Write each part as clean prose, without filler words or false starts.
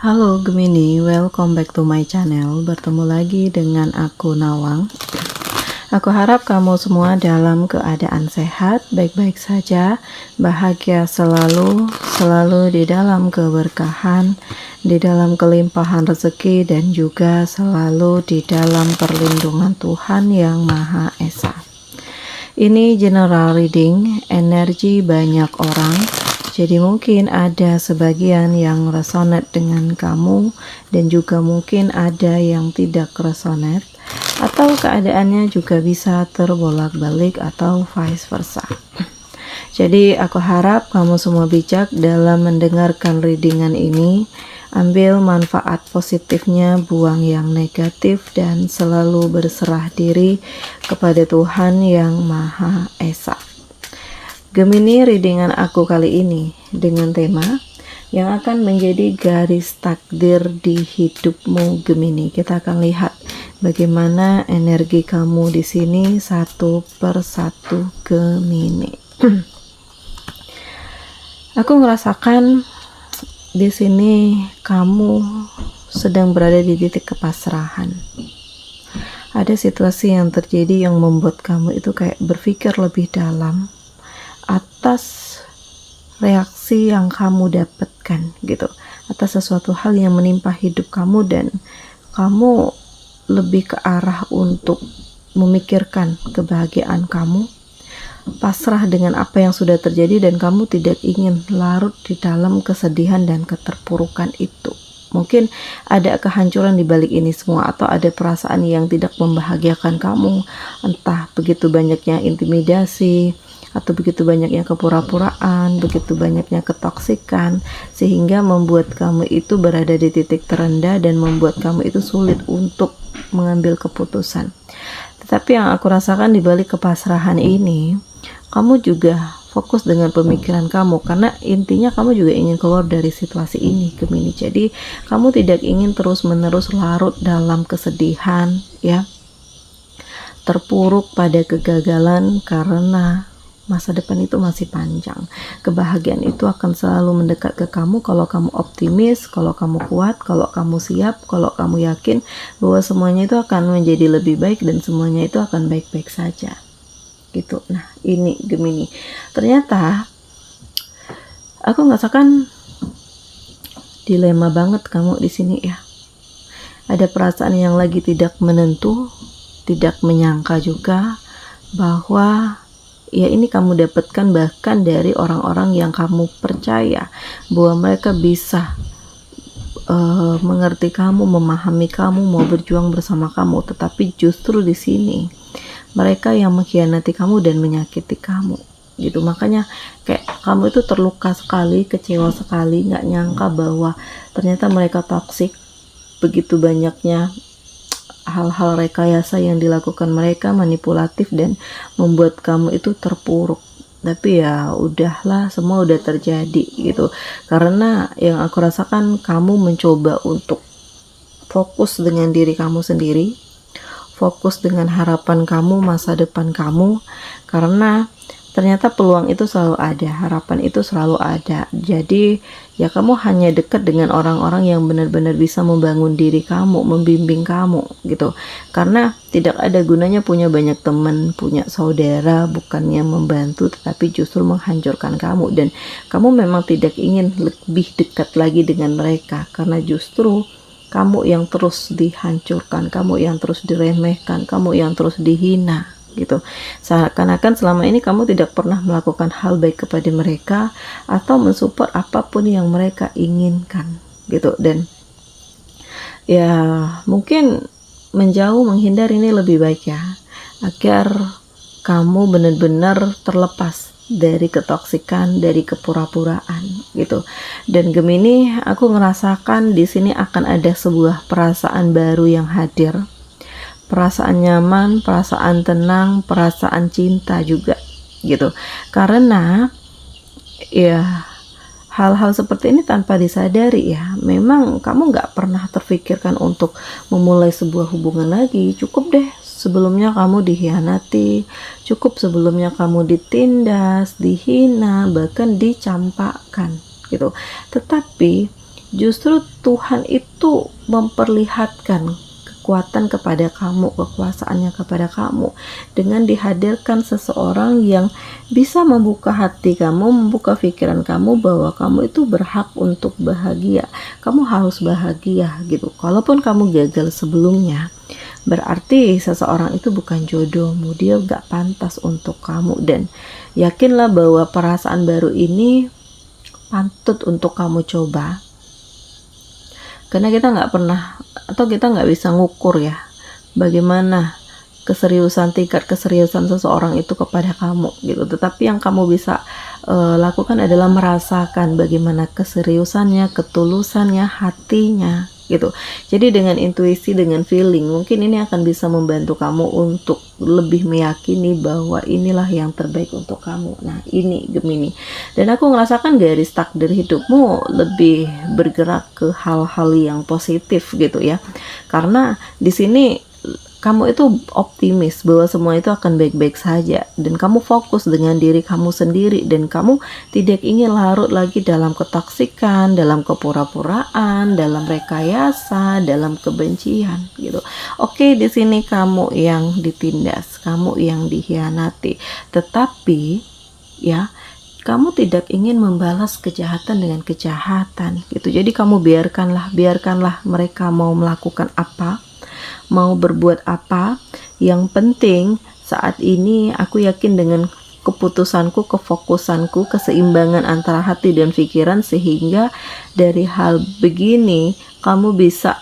Halo Gemini, welcome back to my channel. Bertemu lagi dengan aku Nawang. Aku harap kamu semua dalam keadaan sehat, baik-baik saja, bahagia selalu, selalu di dalam keberkahan, di dalam kelimpahan rezeki, dan juga selalu di dalam perlindungan Tuhan Yang Maha Esa. Ini general reading, energi banyak orang. Jadi mungkin ada sebagian yang resonate dengan kamu dan juga mungkin ada yang tidak resonate, atau keadaannya juga bisa terbolak-balik atau vice versa. Jadi aku harap kamu semua bijak dalam mendengarkan readingan ini. Ambil manfaat positifnya, buang yang negatif, dan selalu berserah diri kepada Tuhan Yang Maha Esa. Gemini, readingan aku kali ini dengan tema yang akan menjadi garis takdir di hidupmu Gemini. Kita akan lihat bagaimana energi kamu di sini satu per satu Gemini. Aku merasakan di sini kamu sedang berada di titik kepasrahan. Ada situasi yang terjadi yang membuat kamu itu kayak berpikir lebih dalam atas reaksi yang kamu dapatkan gitu, atas sesuatu hal yang menimpa hidup kamu, dan kamu lebih ke arah untuk memikirkan kebahagiaan kamu, pasrah dengan apa yang sudah terjadi, dan kamu tidak ingin larut di dalam kesedihan dan keterpurukan itu. Mungkin ada kehancuran di balik ini semua, atau ada perasaan yang tidak membahagiakan kamu, entah begitu banyaknya intimidasi, atau begitu banyaknya kepura-puraan, begitu banyaknya ketoksikan, sehingga membuat kamu itu berada di titik terendah dan membuat kamu itu sulit untuk mengambil keputusan. Tetapi yang aku rasakan di balik kepasrahan ini, kamu juga fokus dengan pemikiran kamu, karena intinya kamu juga ingin keluar dari situasi ini Gemini. Jadi kamu tidak ingin terus-menerus larut dalam kesedihan, ya, terpuruk pada kegagalan, karena masa depan itu masih panjang. Kebahagiaan itu akan selalu mendekat ke kamu kalau kamu optimis, kalau kamu kuat, kalau kamu siap, kalau kamu yakin bahwa semuanya itu akan menjadi lebih baik dan semuanya itu akan baik-baik saja gitu. Nah ini Gemini, ternyata aku merasakan dilema banget kamu di sini ya. Ada perasaan yang lagi tidak menentu, tidak menyangka juga bahwa ya ini kamu dapatkan bahkan dari orang-orang yang kamu percaya bahwa mereka bisa mengerti kamu, memahami kamu, mau berjuang bersama kamu, tetapi justru di sini mereka yang mengkhianati kamu dan menyakiti kamu gitu. Makanya kayak kamu itu terluka sekali, kecewa sekali, nggak nyangka bahwa ternyata mereka toksik. Begitu banyaknya hal-hal rekayasa yang dilakukan mereka, manipulatif, dan membuat kamu itu terpuruk. Tapi ya udahlah, semua udah terjadi gitu. Karena yang aku rasakan kamu mencoba untuk fokus dengan diri kamu sendiri, fokus dengan harapan kamu, masa depan kamu, karena ternyata peluang itu selalu ada, harapan itu selalu ada. Jadi ya kamu hanya dekat dengan orang-orang yang benar-benar bisa membangun diri kamu, membimbing kamu gitu. Karena tidak ada gunanya punya banyak teman, punya saudara, bukannya membantu tetapi justru menghancurkan kamu. Dan kamu memang tidak ingin lebih dekat lagi dengan mereka, karena justru kamu yang terus dihancurkan, kamu yang terus diremehkan, kamu yang terus dihina gitu. Seakan-akan selama ini kamu tidak pernah melakukan hal baik kepada mereka atau mensupport apapun yang mereka inginkan gitu. Dan ya mungkin menjauh, menghindar ini lebih baik ya, agar kamu benar-benar terlepas dari ketoksikan, dari kepura-puraan gitu. Dan Gemini, aku ngerasakan di sini akan ada sebuah perasaan baru yang hadir. Perasaan nyaman, perasaan tenang, perasaan cinta juga gitu. Karena ya hal-hal seperti ini tanpa disadari ya, memang kamu nggak pernah terfikirkan untuk memulai sebuah hubungan lagi. Cukup deh sebelumnya kamu dikhianati, cukup sebelumnya kamu ditindas, dihina, bahkan dicampakkan gitu. Tetapi Justru Tuhan itu memperlihatkan kekuatan kepada kamu, kekuasaannya kepada kamu dengan dihadirkan seseorang yang bisa membuka hati kamu, membuka pikiran kamu bahwa kamu itu berhak untuk bahagia. Kamu harus bahagia gitu. Kalaupun kamu gagal sebelumnya, berarti seseorang itu bukan jodohmu, dia gak pantas untuk kamu. Dan yakinlah bahwa perasaan baru ini patut untuk kamu coba, karena kita nggak pernah atau kita nggak bisa ngukur ya bagaimana tingkat keseriusan seseorang itu kepada kamu gitu. Tetapi yang kamu bisa lakukan adalah merasakan bagaimana keseriusannya, ketulusannya, hatinya gitu. Jadi dengan intuisi, dengan feeling, mungkin ini akan bisa membantu kamu untuk lebih meyakini bahwa inilah yang terbaik untuk kamu. Nah, ini Gemini. Dan aku ngerasakan garis takdir hidupmu lebih bergerak ke hal-hal yang positif gitu ya. Karena di sini kamu itu optimis bahwa semua itu akan baik-baik saja, dan kamu fokus dengan diri kamu sendiri, dan kamu tidak ingin larut lagi dalam ketoksikan, dalam kepura-puraan, dalam rekayasa, dalam kebencian gitu. Oke, di sini kamu yang ditindas, kamu yang dikhianati, tetapi ya kamu tidak ingin membalas kejahatan dengan kejahatan gitu. Jadi kamu biarkanlah mereka mau melakukan apa, mau berbuat apa. Yang penting saat ini aku yakin dengan keputusanku, kefokusanku, keseimbangan antara hati dan pikiran, sehingga dari hal begini kamu bisa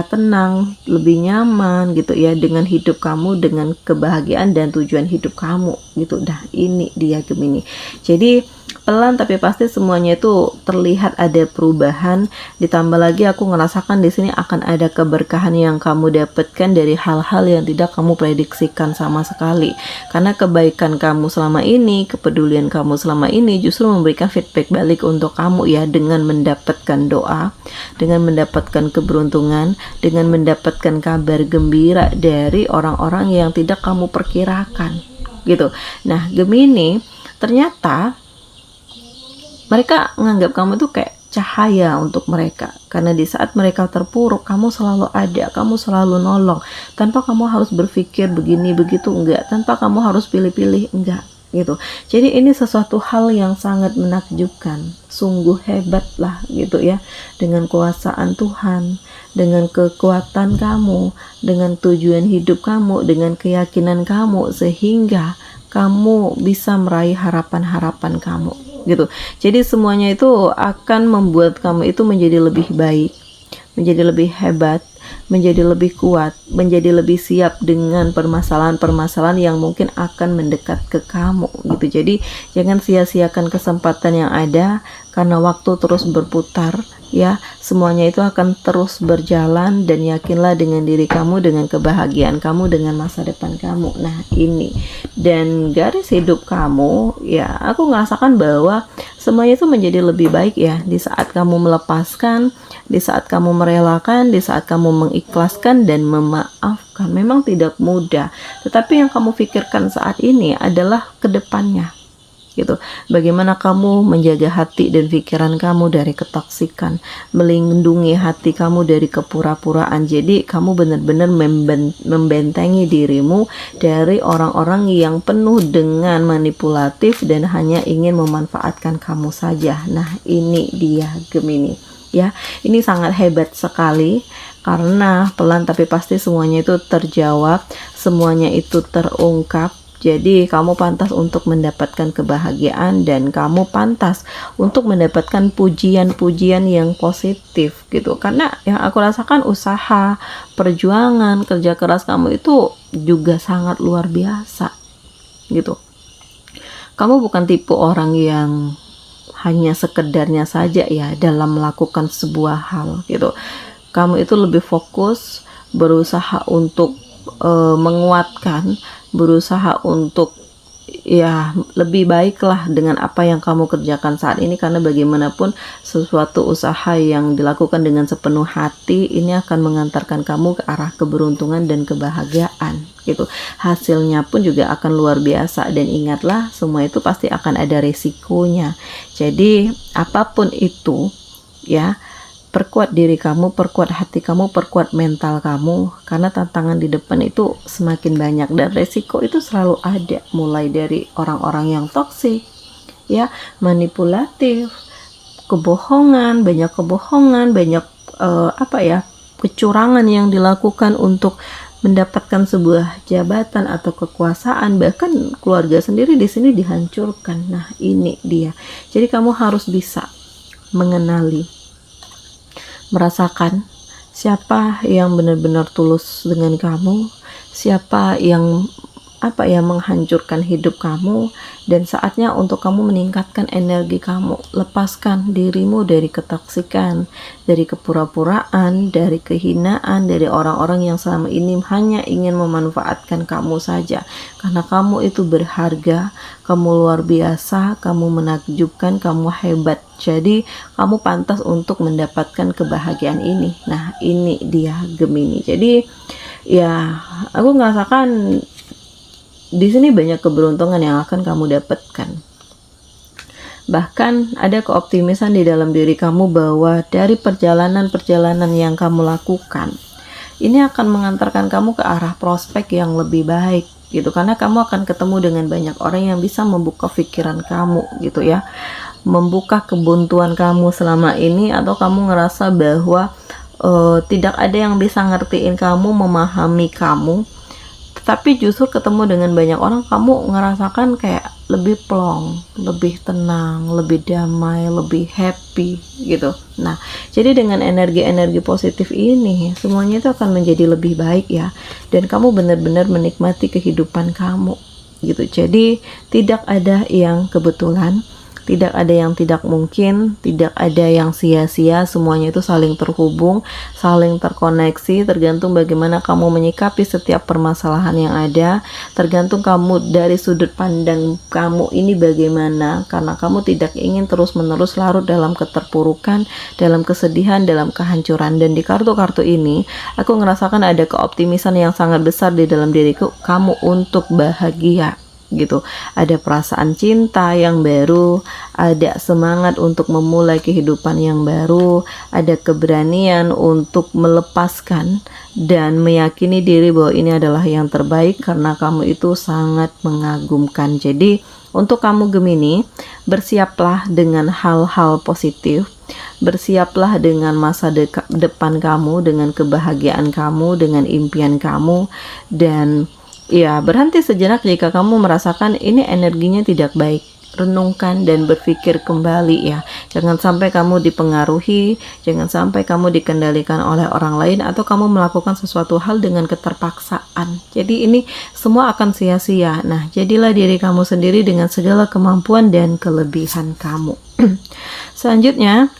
tenang, lebih nyaman gitu ya dengan hidup kamu, dengan kebahagiaan dan tujuan hidup kamu gitu. Nah, ini dia Gemini. Jadi pelan tapi pasti semuanya itu terlihat ada perubahan. Ditambah lagi aku ngerasakan di sini akan ada keberkahan yang kamu dapatkan dari hal-hal yang tidak kamu prediksikan sama sekali. Karena kebaikan kamu selama ini, kepedulian kamu selama ini justru memberikan feedback balik untuk kamu ya, dengan mendapatkan doa, dengan mendapatkan keberuntungan, dengan mendapatkan kabar gembira dari orang-orang yang tidak kamu perkirakan gitu. Nah, Gemini, ternyata mereka menganggap kamu tuh kayak cahaya untuk mereka, karena di saat mereka terpuruk kamu selalu ada, kamu selalu nolong, tanpa kamu harus berpikir begini begitu, enggak, tanpa kamu harus pilih-pilih, enggak gitu. Jadi ini sesuatu hal yang sangat menakjubkan, sungguh hebat lah gitu ya, dengan kuasaan Tuhan, dengan kekuatan kamu, dengan tujuan hidup kamu, dengan keyakinan kamu, sehingga kamu bisa meraih harapan-harapan kamu gitu. Jadi semuanya itu akan membuat kamu itu menjadi lebih baik, menjadi lebih hebat, menjadi lebih kuat, menjadi lebih siap dengan permasalahan-permasalahan yang mungkin akan mendekat ke kamu gitu. Jadi jangan sia-siakan kesempatan yang ada, karena waktu terus berputar ya, semuanya itu akan terus berjalan, dan yakinlah dengan diri kamu, dengan kebahagiaan kamu, dengan masa depan kamu. Nah, ini dan garis hidup kamu ya, aku merasakan bahwa semuanya itu menjadi lebih baik ya di saat kamu melepaskan, di saat kamu merelakan, di saat kamu mengikhlaskan dan memaafkan. Memang tidak mudah, tetapi yang kamu pikirkan saat ini adalah kedepannya gitu. Bagaimana kamu menjaga hati dan pikiran kamu dari ketoksikan, melindungi hati kamu dari kepura-puraan. Jadi kamu benar-benar membentengi dirimu dari orang-orang yang penuh dengan manipulatif dan hanya ingin memanfaatkan kamu saja. Nah, ini dia Gemini ya. Ini sangat hebat sekali, karena pelan tapi pasti semuanya itu terjawab, semuanya itu terungkap. Jadi kamu pantas untuk mendapatkan kebahagiaan, dan kamu pantas untuk mendapatkan pujian-pujian yang positif gitu. Karena yang aku rasakan usaha, perjuangan, kerja keras kamu itu juga sangat luar biasa gitu. Kamu bukan tipe orang yang hanya sekedarnya saja ya dalam melakukan sebuah hal gitu. Kamu itu lebih fokus, berusaha untuk menguatkan, berusaha untuk ya lebih baiklah dengan apa yang kamu kerjakan saat ini. Karena bagaimanapun sesuatu usaha yang dilakukan dengan sepenuh hati ini akan mengantarkan kamu ke arah keberuntungan dan kebahagiaan gitu. Hasilnya pun juga akan luar biasa, dan ingatlah semua itu pasti akan ada resikonya. Jadi apapun itu ya. Perkuat diri kamu, perkuat hati kamu, perkuat mental kamu, karena tantangan di depan itu semakin banyak dan resiko itu selalu ada, mulai dari orang-orang yang toksik, ya, manipulatif, kebohongan, banyak kecurangan yang dilakukan untuk mendapatkan sebuah jabatan atau kekuasaan, bahkan keluarga sendiri di sini dihancurkan. Nah, ini dia. Jadi kamu harus bisa mengenali, merasakan siapa yang benar-benar tulus dengan kamu, siapa yang menghancurkan hidup kamu, dan saatnya untuk kamu meningkatkan energi kamu. Lepaskan dirimu dari ketoksikan, dari kepura-puraan, dari kehinaan, dari orang-orang yang selama ini hanya ingin memanfaatkan kamu saja. Karena kamu itu berharga, kamu luar biasa, kamu menakjubkan, kamu hebat. Jadi kamu pantas untuk mendapatkan kebahagiaan ini. Nah, ini dia Gemini. Jadi ya, aku merasakan di sini banyak keberuntungan yang akan kamu dapatkan. Bahkan ada keoptimisan di dalam diri kamu bahwa dari perjalanan-perjalanan yang kamu lakukan, ini akan mengantarkan kamu ke arah prospek yang lebih baik gitu, karena kamu akan ketemu dengan banyak orang yang bisa membuka pikiran kamu gitu ya, membuka kebuntuan kamu selama ini, atau kamu ngerasa bahwa tidak ada yang bisa ngertiin kamu, memahami kamu. Tapi justru ketemu dengan banyak orang, kamu ngerasakan kayak lebih plong, lebih tenang, lebih damai, lebih happy gitu. Nah, jadi dengan energi-energi positif ini, semuanya itu akan menjadi lebih baik ya. Dan kamu benar-benar menikmati kehidupan kamu gitu. Jadi tidak ada yang kebetulan, tidak ada yang tidak mungkin, tidak ada yang sia-sia, semuanya itu saling terhubung, saling terkoneksi, tergantung bagaimana kamu menyikapi setiap permasalahan yang ada, tergantung kamu dari sudut pandang kamu ini bagaimana, karena kamu tidak ingin terus-menerus larut dalam keterpurukan, dalam kesedihan, dalam kehancuran. Dan di kartu-kartu ini, aku ngerasakan ada keoptimisan yang sangat besar di dalam diriku, kamu untuk bahagia gitu. Ada perasaan cinta yang baru, ada semangat untuk memulai kehidupan yang baru, ada keberanian untuk melepaskan dan meyakini diri bahwa ini adalah yang terbaik karena kamu itu sangat mengagumkan. Jadi untuk kamu Gemini, bersiaplah dengan hal-hal positif, bersiaplah dengan masa depan kamu, dengan kebahagiaan kamu, dengan impian kamu, dan ya, berhenti sejenak jika kamu merasakan ini energinya tidak baik. Renungkan dan berpikir kembali ya. Jangan sampai kamu dipengaruhi, jangan sampai kamu dikendalikan oleh orang lain, atau kamu melakukan sesuatu hal dengan keterpaksaan. Jadi ini semua akan sia-sia. Nah, jadilah diri kamu sendiri dengan segala kemampuan dan kelebihan kamu. Selanjutnya,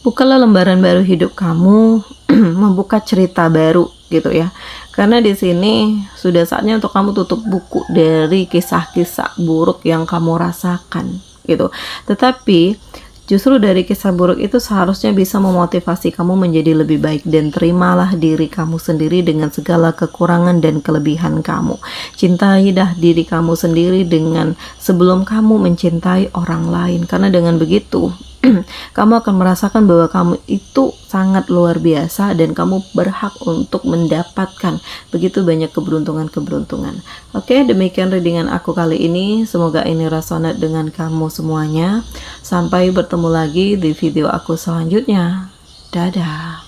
bukalah lembaran baru hidup kamu, membuka cerita baru gitu ya. Karena di sini sudah saatnya untuk kamu tutup buku dari kisah-kisah buruk yang kamu rasakan gitu. Tetapi justru dari kisah buruk itu seharusnya bisa memotivasi kamu menjadi lebih baik, dan terimalah diri kamu sendiri dengan segala kekurangan dan kelebihan kamu. Cintailah diri kamu sendiri dengan sebelum kamu mencintai orang lain, karena dengan begitu kamu akan merasakan bahwa kamu itu sangat luar biasa dan kamu berhak untuk mendapatkan begitu banyak keberuntungan-keberuntungan. Oke, demikian readingan aku kali ini. Semoga ini resonate dengan kamu semuanya. Sampai bertemu lagi di video aku selanjutnya. Dadah.